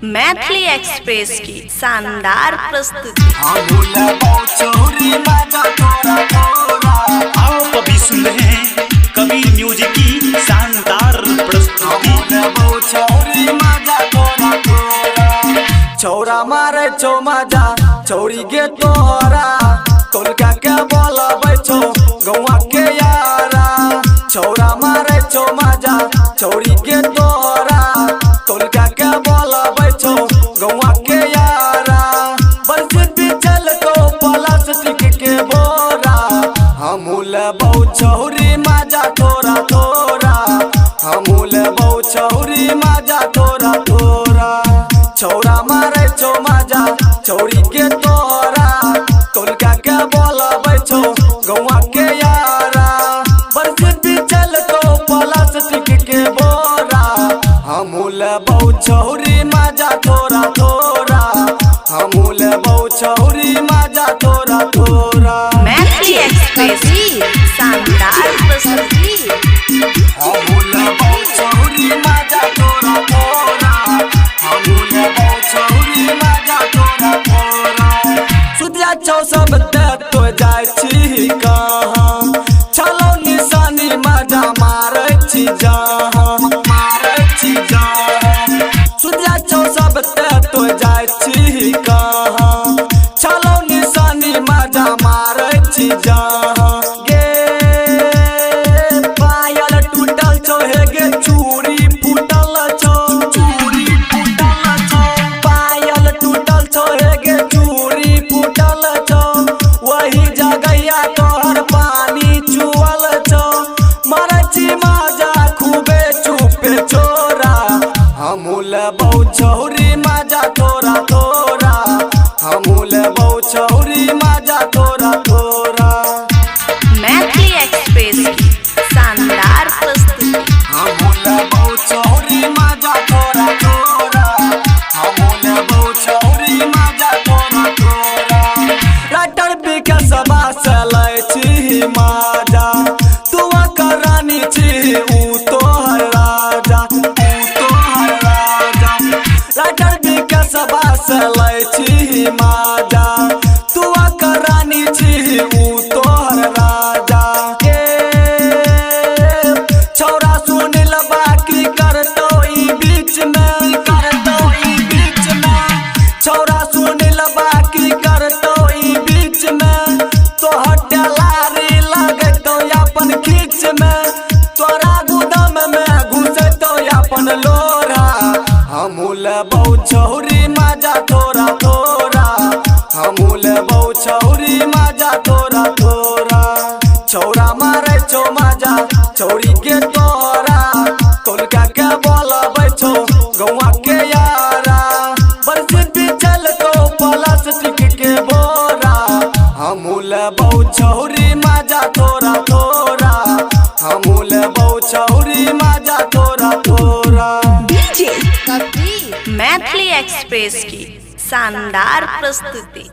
Maithili express की शानदार प्रस्तुति। आओ कभी सुन रहे हैं कबीर म्यूजिक की शानदार प्रस्तुति। छौरा मारे छो मजा छौरी के तोरा तोलका के बोलबै छो गौवा के यारा। छौरा मारे छो मजा छौरी के तोरा तोलका के बोलबै छो गौवा के यारा। बरसित चल तो प्लास्टिक के बोरा हमूल बहु छौरी मजा तोरा तोरा हमूल बहु छौरी मजा तोरा तोरा। छौरा मारे छो मजा छौरी के तोरा तोलका के बोलबै छो गौवा के यारा। बरसित चल तो प्लास्टिक के बोरा हमूल बहु छौरी मजा तोरा तोरा हमूल बहु छौरी मजा तोरा तोरा। मैथिली एक्सप्रेस की शानदार प्रस्तुति। हमूल बहु छौरी मजा तोरा तोरा हमूल बहु छौरी मजा तोरा तोरा। सुतिया छौ सब तो जाय छी कहाँ चलो निशानी मजा मारै छी जहाँ मारै छी जहाँ। सुतिया छौ सब तो जाय छी कहाँ चलो निशानी मजा मारै छी जहाँ। गे पायल टूटल छौ हे गे चूड़ी फूटल छौ चूड़ी फूटल छौ। पायल टूटल छौ हे गे चूड़ी फूटल छौ वही जगैया तोहर पानी चुअल छौ। मारै छी मजा खूबे चुपे छोरा हमूल बहु छौरी मजा तोरा तोरा हमूल बहु छौरी मजा तोरा तोरा। मैथिली एक्सप्रेस की शानदार प्रस्तुति। हमूल बहु छौरी मजा तोरा तोरा हमूल बहु छौरी मजा तोरा तोरा। राइटर विकास से लै छी मजा तू करानी छी ऊ तोहर राजा ऊ तोहर राजा। राइटर विकास से लै छी मजा तू करानी छी ऊ तोहर राजा। छौरा सुनिल बाकी करतो ई बीच में करतो ई बीच में। छौरा सुनिल बाकी करतो ई बीच में तोहर टेलारी लगतो अपन खींच में तोरा गुदाम में घुसतो अपन लोरा हमूल बहु छौरी मजा तोरा तोरा हमूल बहु छौरी मजा तोरा तोरा। छौरा मारे छो मजा छौरी के तोरा तोलका के बोलबै छो गौवा के यारा। बरसित चल तो प्लास्टिक के बोरा हमूल बहु छौरी मजा तोरा तोरा हमूल बहु छौरी मजा तोरा तोरा। मैथिली एक्सप्रेस की शानदार प्रस्तुति।